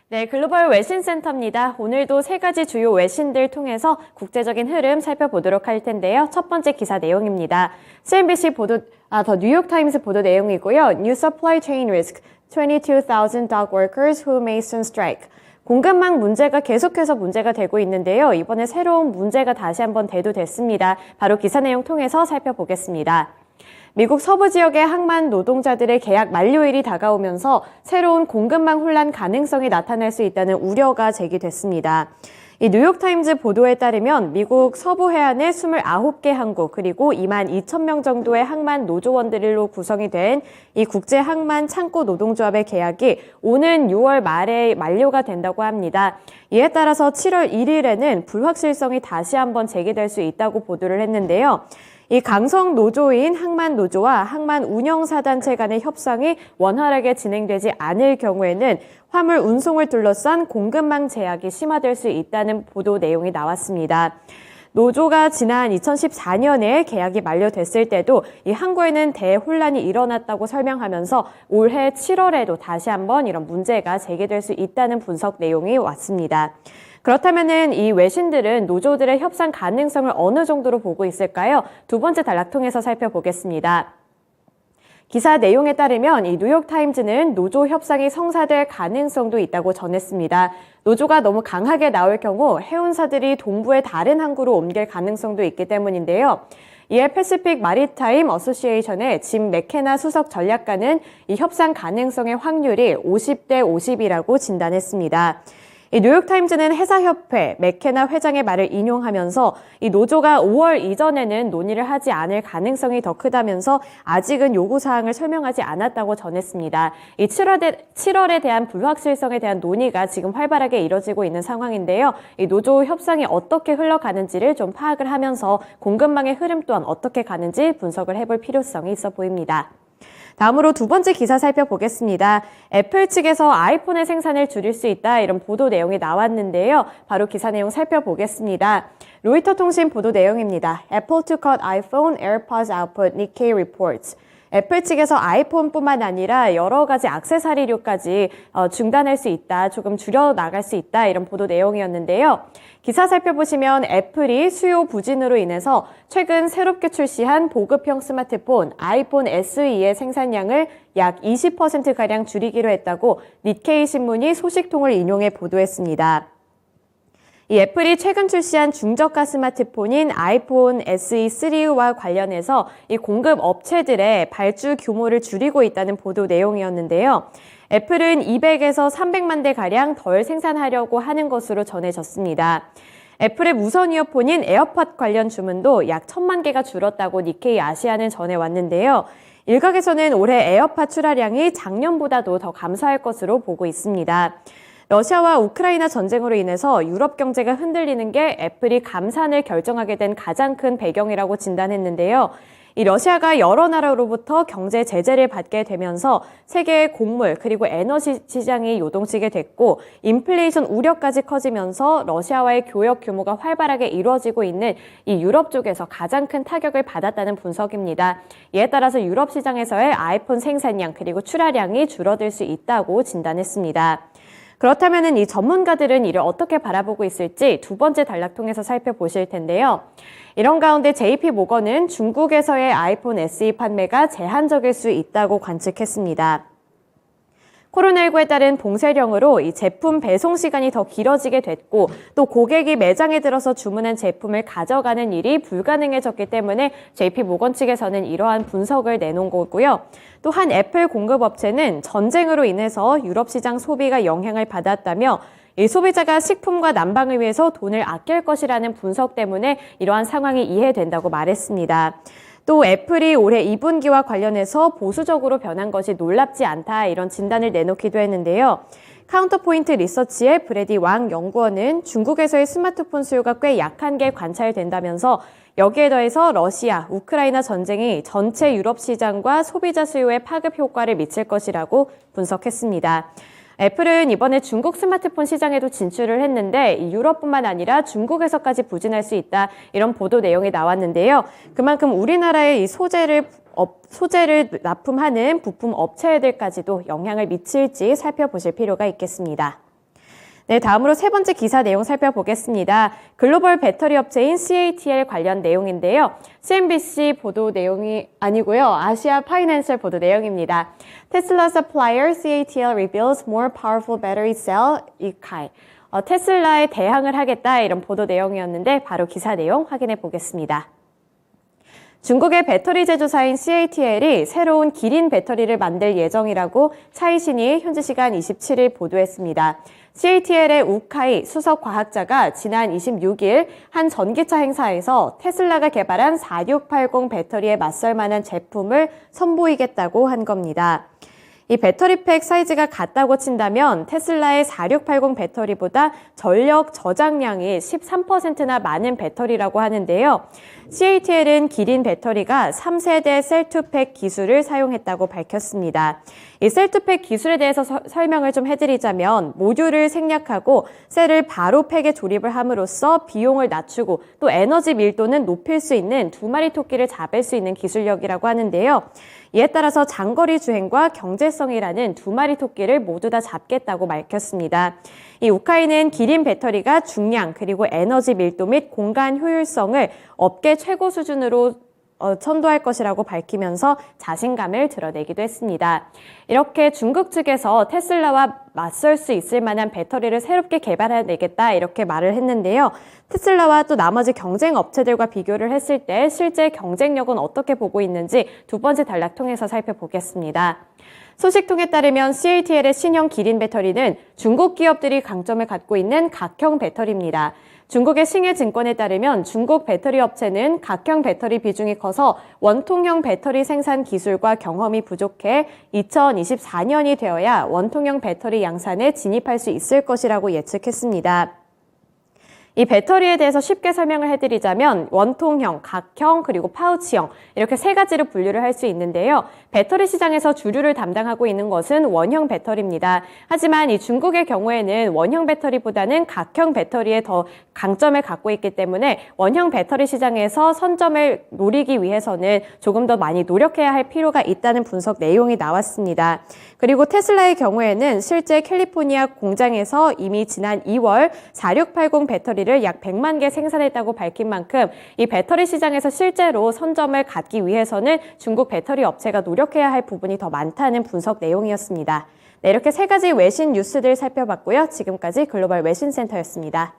네, 글로벌 외신센터입니다. 오늘도 세 가지 주요 외신들 통해서 국제적인 흐름 살펴보도록 할 텐데요. 첫 번째 기사 내용입니다. CNBC 보도, 더 뉴욕타임스 보도 내용이고요. New supply chain risk, 22,000 dock workers who may soon strike. 공급망 문제가 계속해서 문제가 되고 있는데요. 이번에 새로운 문제가 다시 한번 대두됐습니다. 바로 기사 내용 통해서 살펴보겠습니다. 미국 서부 지역의 항만 노동자들의 계약 만료일이 다가오면서 새로운 공급망 혼란 가능성이 나타날 수 있다는 우려가 제기됐습니다. 이 뉴욕타임즈 보도에 따르면 미국 서부 해안의 29개 항구 그리고 22,000명 정도의 항만 노조원들로 구성이 된 이 국제 항만 창고 노동조합의 계약이 오는 6월 말에 만료가 된다고 합니다. 이에 따라서 7월 1일에는 불확실성이 다시 한번 제기될 수 있다고 보도를 했는데요. 이 강성 노조인 항만 노조와 항만 운영사단체 간의 협상이 원활하게 진행되지 않을 경우에는 화물 운송을 둘러싼 공급망 제약이 심화될 수 있다는 보도 내용이 나왔습니다. 노조가 지난 2014년에 계약이 만료됐을 때도 이 항구에는 대혼란이 일어났다고 설명하면서 올해 7월에도 다시 한번 이런 문제가 제기될 수 있다는 분석 내용이 왔습니다. 그렇다면은 이 외신들은 노조들의 협상 가능성을 어느 정도로 보고 있을까요? 두 번째 단락 통해서 살펴보겠습니다. 기사 내용에 따르면 이 뉴욕타임즈는 노조 협상이 성사될 가능성도 있다고 전했습니다. 노조가 너무 강하게 나올 경우 해운사들이 동부의 다른 항구로 옮길 가능성도 있기 때문인데요. 이에 패시픽 마리타임 어소시에이션의 짐 맥케나 수석 전략가는 이 협상 가능성의 확률이 50대 50이라고 진단했습니다. 이 뉴욕타임즈는 회사협회 맥케나 회장의 말을 인용하면서 이 노조가 5월 이전에는 논의를 하지 않을 가능성이 더 크다면서 아직은 요구사항을 설명하지 않았다고 전했습니다. 이 7월에 대한 불확실성에 대한 논의가 지금 활발하게 이뤄지고 있는 상황인데요. 이 노조 협상이 어떻게 흘러가는지를 좀 파악을 하면서 공급망의 흐름 또한 어떻게 가는지 분석을 해볼 필요성이 있어 보입니다. 다음으로 두 번째 기사 살펴보겠습니다. 애플 측에서 아이폰의 생산을 줄일 수 있다 이런 보도 내용이 나왔는데요. 바로 기사 내용 살펴보겠습니다. 로이터 통신 보도 내용입니다. Apple to cut iPhone, AirPods output, Nikkei reports. 애플 측에서 아이폰뿐만 아니라 여러 가지 액세서리류까지 중단할 수 있다, 조금 줄여 나갈 수 있다 이런 보도 내용이었는데요. 기사 살펴보시면 애플이 수요 부진으로 인해서 최근 새롭게 출시한 보급형 스마트폰 아이폰 SE의 생산량을 약 20%가량 줄이기로 했다고 니케이 신문이 소식통을 인용해 보도했습니다. 이 애플이 최근 출시한 중저가 스마트폰인 아이폰 SE3와 관련해서 이 공급 업체들의 발주 규모를 줄이고 있다는 보도 내용이었는데요. 애플은 200에서 300만 대가량 덜 생산하려고 하는 것으로 전해졌습니다. 애플의 무선 이어폰인 에어팟 관련 주문도 약 1,000만 개가 줄었다고 니케이 아시아는 전해왔는데요. 일각에서는 올해 에어팟 출하량이 작년보다도 더 감소할 것으로 보고 있습니다. 러시아와 우크라이나 전쟁으로 인해서 유럽 경제가 흔들리는 게 애플이 감산을 결정하게 된 가장 큰 배경이라고 진단했는데요. 이 러시아가 여러 나라로부터 경제 제재를 받게 되면서 세계의 곡물 그리고 에너지 시장이 요동치게 됐고 인플레이션 우려까지 커지면서 러시아와의 교역 규모가 활발하게 이루어지고 있는 이 유럽 쪽에서 가장 큰 타격을 받았다는 분석입니다. 이에 따라서 유럽 시장에서의 아이폰 생산량 그리고 출하량이 줄어들 수 있다고 진단했습니다. 그렇다면 이 전문가들은 이를 어떻게 바라보고 있을지 두 번째 단락 통해서 살펴보실 텐데요. 이런 가운데 JP 모건은 중국에서의 아이폰 SE 판매가 제한적일 수 있다고 관측했습니다. 코로나19에 따른 봉쇄령으로 이 제품 배송 시간이 더 길어지게 됐고 또 고객이 매장에 들어서 주문한 제품을 가져가는 일이 불가능해졌기 때문에 JP 모건 측에서는 이러한 분석을 내놓은 거고요. 또한 애플 공급업체는 전쟁으로 인해서 유럽 시장 소비가 영향을 받았다며 이 소비자가 식품과 난방을 위해서 돈을 아낄 것이라는 분석 때문에 이러한 상황이 이해된다고 말했습니다. 또 애플이 올해 2분기와 관련해서 보수적으로 변한 것이 놀랍지 않다 이런 진단을 내놓기도 했는데요. 카운터포인트 리서치의 브래디 왕 연구원은 중국에서의 스마트폰 수요가 꽤 약한 게 관찰된다면서 여기에 더해서 러시아, 우크라이나 전쟁이 전체 유럽 시장과 소비자 수요에 파급 효과를 미칠 것이라고 분석했습니다. 애플은 이번에 중국 스마트폰 시장에도 진출을 했는데 유럽뿐만 아니라 중국에서까지 부진할 수 있다 이런 보도 내용이 나왔는데요. 그만큼 우리나라의 이 소재를 납품하는 부품 업체들까지도 영향을 미칠지 살펴보실 필요가 있겠습니다. 네, 다음으로 세 번째 기사 내용 살펴보겠습니다. 글로벌 배터리 업체인 CATL 관련 내용인데요. CNBC 보도 내용이 아니고요. 아시아 파이낸셜 보도 내용입니다. 테슬라 supplier CATL reveals more powerful battery cell ECAI. 테슬라에 대항을 하겠다 이런 보도 내용이었는데 바로 기사 내용 확인해 보겠습니다. 중국의 배터리 제조사인 CATL이 새로운 기린 배터리를 만들 예정이라고 차이신이 현지 시간 27일 보도했습니다. CATL의 우카이 수석 과학자가 지난 26일 한 전기차 행사에서 테슬라가 개발한 4680 배터리에 맞설 만한 제품을 선보이겠다고 한 겁니다. 이 배터리팩 사이즈가 같다고 친다면 테슬라의 4680 배터리보다 전력 저장량이 13%나 많은 배터리라고 하는데요. CATL은 기린 배터리가 3세대 셀2팩 기술을 사용했다고 밝혔습니다. 이 셀2팩 기술에 대해서 설명을 좀 해드리자면 모듈을 생략하고 셀을 바로 팩에 조립을 함으로써 비용을 낮추고 또 에너지 밀도는 높일 수 있는 두 마리 토끼를 잡을 수 있는 기술력이라고 하는데요. 이에 따라서 장거리 주행과 경제성이라는 두 마리 토끼를 모두 다 잡겠다고 밝혔습니다. 이 우카이는 기린 배터리가 중량 그리고 에너지 밀도 및 공간 효율성을 업계 최고 수준으로 선도할 것이라고 밝히면서 자신감을 드러내기도 했습니다. 이렇게 중국 측에서 테슬라와 맞설 수 있을 만한 배터리를 새롭게 개발해내겠다 이렇게 말을 했는데요. 테슬라와 또 나머지 경쟁 업체들과 비교를 했을 때 실제 경쟁력은 어떻게 보고 있는지 두 번째 단락 통해서 살펴보겠습니다. 소식통에 따르면 CATL의 신형 기린 배터리는 중국 기업들이 강점을 갖고 있는 각형 배터리입니다. 중국의 싱해증권에 따르면 중국 배터리 업체는 각형 배터리 비중이 커서 원통형 배터리 생산 기술과 경험이 부족해 2024년이 되어야 원통형 배터리 양산에 진입할 수 있을 것이라고 예측했습니다. 이 배터리에 대해서 쉽게 설명을 해드리자면 원통형, 각형, 그리고 파우치형 이렇게 세 가지로 분류를 할 수 있는데요. 배터리 시장에서 주류를 담당하고 있는 것은 원형 배터리입니다. 하지만 이 중국의 경우에는 원형 배터리보다는 각형 배터리에 더 강점을 갖고 있기 때문에 원형 배터리 시장에서 선점을 노리기 위해서는 조금 더 많이 노력해야 할 필요가 있다는 분석 내용이 나왔습니다. 그리고 테슬라의 경우에는 실제 캘리포니아 공장에서 이미 지난 2월 4680 배터리를 약 100만 개 생산했다고 밝힌 만큼 이 배터리 시장에서 실제로 선점을 갖기 위해서는 중국 배터리 업체가 노력해야 할 부분이 더 많다는 분석 내용이었습니다. 네, 이렇게 세 가지 외신 뉴스들 살펴봤고요. 지금까지 글로벌 외신센터였습니다.